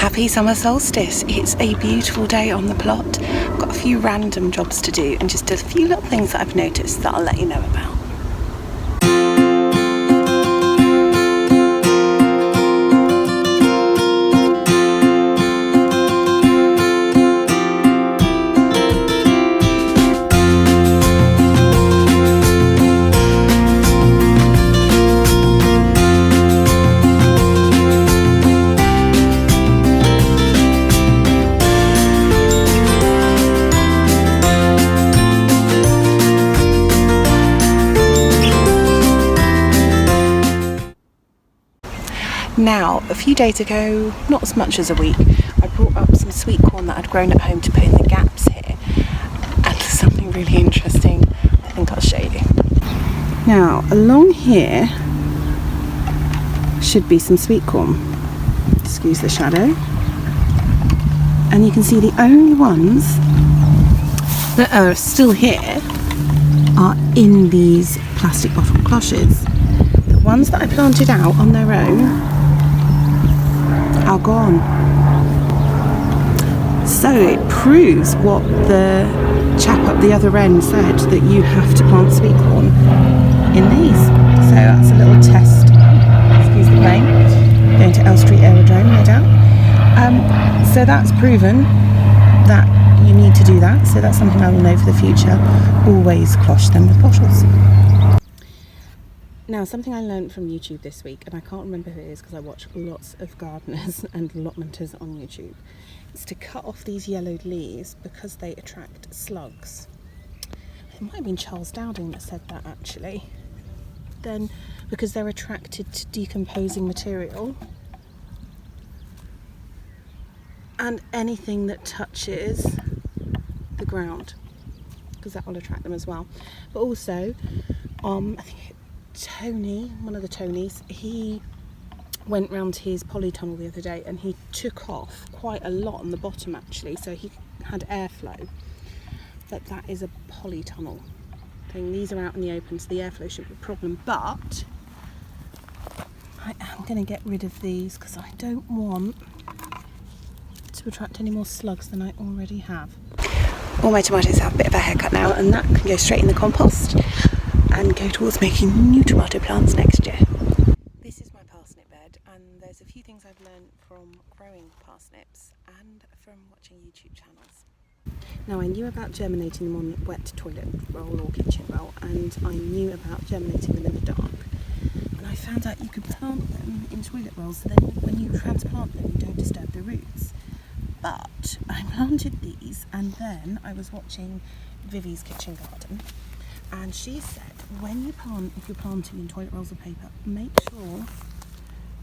Happy summer solstice. It's a beautiful day on the plot. I've got a few random jobs to do and just a few little things that I've noticed that I'll let you know about. Now, a few days ago, not as much as a week, I brought up some sweet corn that I'd grown at home to put in the gaps here. And something really interesting, I think I'll show you. Now, along here should be some sweet corn. Excuse the shadow. And you can see the only ones that are still here are in these plastic bottle cloches. The ones that I planted out on their own are gone. So it proves what the chap up the other end said, that you have to plant sweet corn in these. So that's a little test. Excuse the plane. Going to L Street Aerodrome, no doubt. So that's proven that you need to do that. So that's something I will know for the future. Always cloche them with bottles. Now, something I learned from YouTube this week, and I can't remember who it is because I watch lots of gardeners and allotmenters on YouTube, is to cut off these yellowed leaves because they attract slugs. It might have been Charles Dowding that said that, actually. Then, because they're attracted to decomposing material, and anything that touches the ground, because that will attract them as well. But also, I think Tony, one of the Tonys, he went round his polytunnel the other day and he took off quite a lot on the bottom, actually, so he had airflow. But that is a polytunnel thing. These are out in the open, so the airflow shouldn't be a problem. But I am going to get rid of these because I don't want to attract any more slugs than I already have. All my tomatoes have a bit of a haircut now, and that can go straight in the compost and go towards making new tomato plants next year. This is my parsnip bed, and there's a few things I've learned from growing parsnips and from watching YouTube channels. Now, I knew about germinating them on wet toilet roll or kitchen roll, and I knew about germinating them in the dark. And I found out you could plant them in toilet rolls, so then when you transplant them, you don't disturb the roots. But I planted these, and then I was watching Vivi's kitchen garden, and she said, when you plant, if you're planting in toilet rolls of paper, make sure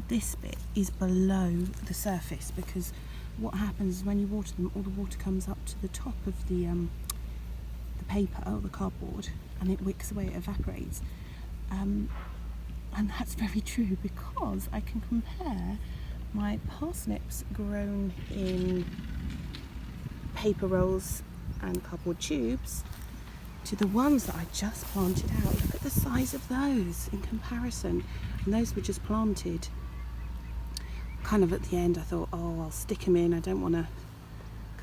this bit is below the surface, because what happens is when you water them, all the water comes up to the top of the paper or the cardboard, and it wicks away, it evaporates. And that's very true, because I can compare my parsnips grown in paper rolls and cardboard tubes to the ones that I just planted out. Look at the size of those in comparison. And those were just planted kind of at the end. I thought, oh, I'll stick them in. I don't want to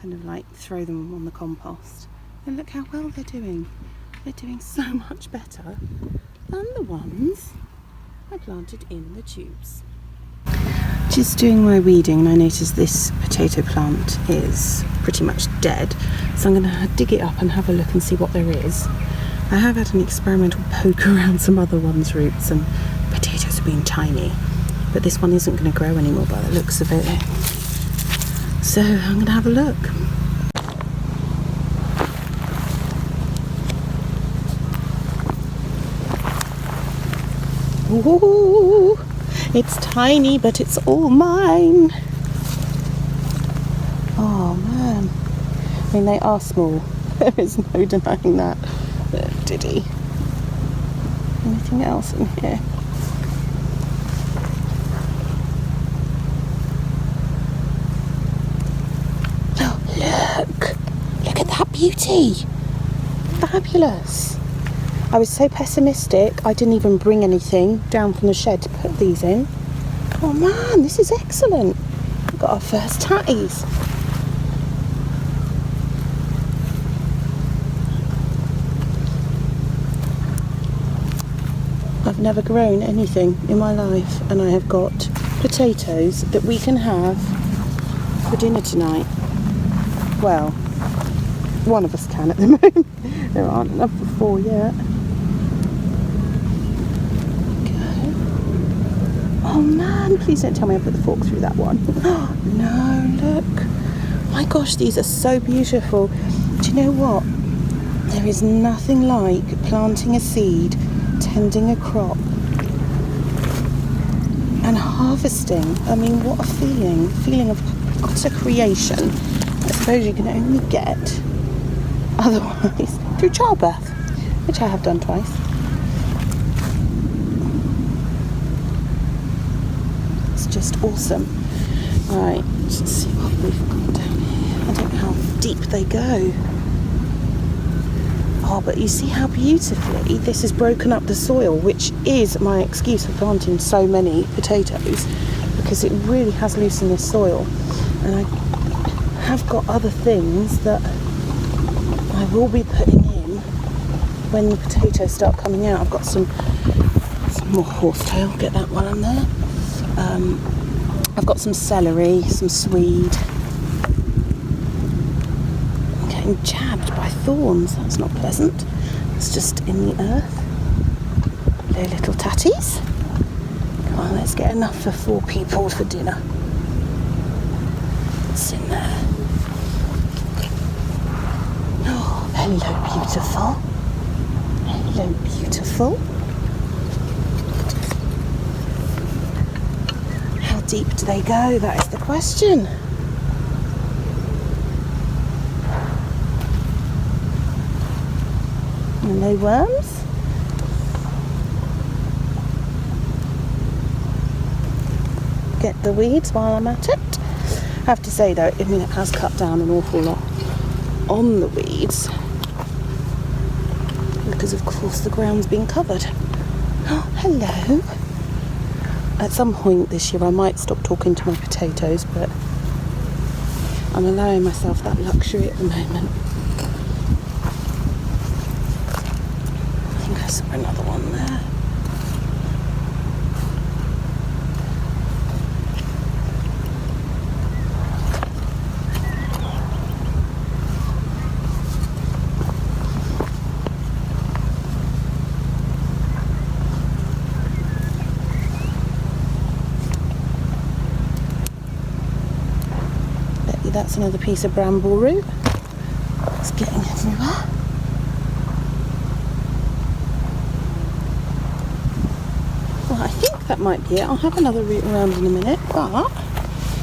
kind of like throw them on the compost. And look how well they're doing. They're doing so much better than the ones I planted in the tubes. Just doing my weeding, and I noticed this potato plant is pretty much dead, so I'm going to dig it up and have a look and see what there is. I have had an experimental poke around some other ones' roots, and potatoes have been tiny, but this one isn't going to grow anymore by the looks of it. So I'm going to have a look. Ooh, it's tiny, but it's all mine. Oh man, I mean, they are small. There is no denying that. Diddy. Anything else in here? Oh, look at that beauty. Fabulous. I was so pessimistic, I didn't even bring anything down from the shed to put these in. Oh man, this is excellent. we've got our first tatties. I've never grown anything in my life, and I have got potatoes that we can have for dinner tonight. Well, one of us can at the moment. There aren't enough for 4 yet. Go. Oh man, please don't tell me I put the fork through that one. No, look. My gosh, these are so beautiful. Do you know what? There is nothing like planting a seed, tending a crop, and harvesting. I mean, what a feeling. Feeling of utter creation. I suppose you can only get otherwise through childbirth, which I have done twice. It's just awesome. Right, let's see what we've got down here. I don't know how deep they go. Oh, but you see how beautifully this has broken up the soil, which is my excuse for planting so many potatoes, because it really has loosened the soil. And I have got other things that I will be putting in when the potatoes start coming out. I've got some more horsetail, get that one in there. I've got some celery, some swede. I'm getting jabbed by thorns, that's not pleasant. It's just in the earth. Hello, little tatties. Come on, let's get enough for 4 people for dinner. What's in there? Oh, hello, beautiful. Hello, beautiful. How deep do they go? That is the question. And no worms. Get the weeds while I'm at it. I have to say though, I mean, it has cut down an awful lot on the weeds, because of course the ground's been covered. Oh, hello. At some point this year I might stop talking to my potatoes, but I'm allowing myself that luxury at the moment. I think I saw another one there. That's another piece of bramble root. It's getting everywhere. Well, I think that might be it. I'll have another root around in a minute, but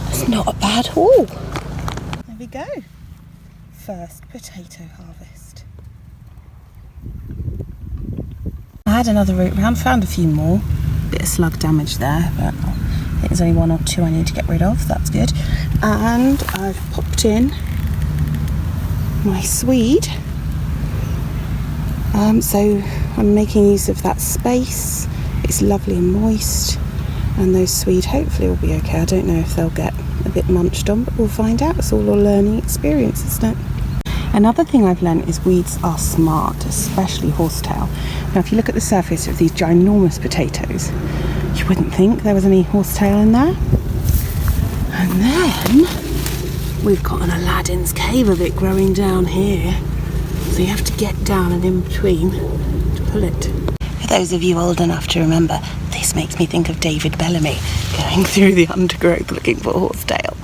it's not a bad haul. There we go. First potato harvest. I had another root round, found a few more. Bit of slug damage there, but I think there's only 1 or 2 I need to get rid of. That's good. And I've popped in my swede, so I'm making use of that space. It's lovely and moist, and those swede hopefully will be okay. I don't know if they'll get a bit munched on, but we'll find out. It's all a learning experience, isn't it? Another thing I've learned is weeds are smart, especially horsetail. Now if you look at the surface of these ginormous potatoes, you wouldn't think there was any horsetail in there. And then we've got an Aladdin's cave of it growing down here. So you have to get down and in between to pull it. For those of you old enough to remember, this makes me think of David Bellamy going through the undergrowth looking for horsetail.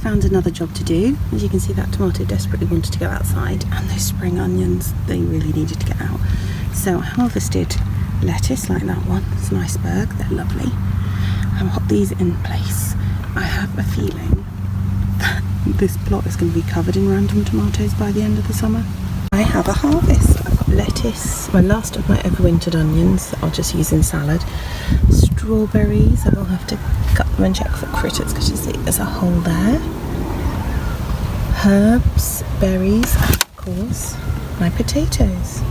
found another job to do. As you can see, that tomato desperately wanted to go outside, and those spring onions, they really needed to get out. So I harvested lettuce like that one. It's an iceberg, they're lovely. I'll put these in place. I have a feeling that this plot is going to be covered in random tomatoes by the end of the summer. I have a harvest. I've got lettuce, my last of my overwintered onions that I'll just use in salad. Strawberries, I will have to cut them and check for critters because you see there's a hole there. Herbs, berries, and of course my potatoes.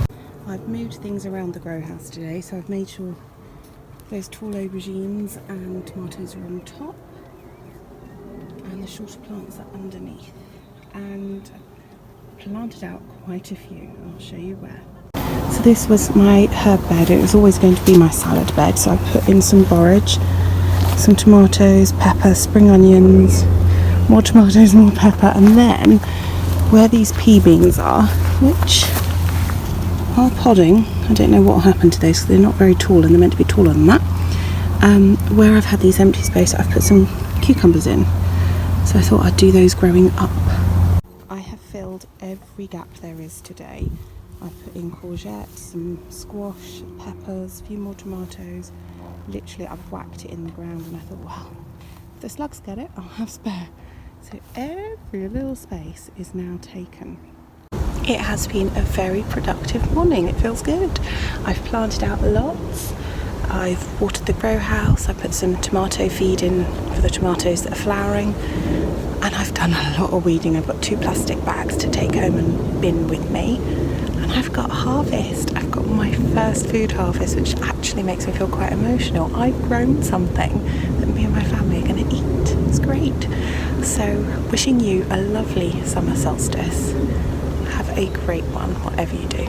I've moved things around the grow house today, so I've made sure those tall aubergines and tomatoes are on top and the shorter plants are underneath, and I've planted out quite a few. I'll show you where. So this was my herb bed. It was always going to be my salad bed, so I put in some borage, some tomatoes, pepper, spring onions, more tomatoes, more pepper, and then where these pea beans are, which are podding, I don't know what will happen to those because they're not very tall and they're meant to be taller than that. Where I've had these empty space, I've put some cucumbers in, so I thought I'd do those growing up. I have filled every gap there is today. I've put in courgettes, some squash, peppers, a few more tomatoes. Literally I've whacked it in the ground, and I thought, well, if the slugs get it, I'll have spare. So every little space is now taken. It has been a very productive morning. It feels good. I've planted out lots. I've watered the grow house. I put some tomato feed in for the tomatoes that are flowering. And I've done a lot of weeding. I've got 2 plastic bags to take home and bin with me. And I've got harvest. I've got my first food harvest, which actually makes me feel quite emotional. I've grown something that me and my family are going to eat. It's great. So wishing you a lovely summer solstice. Have a great one, whatever you do.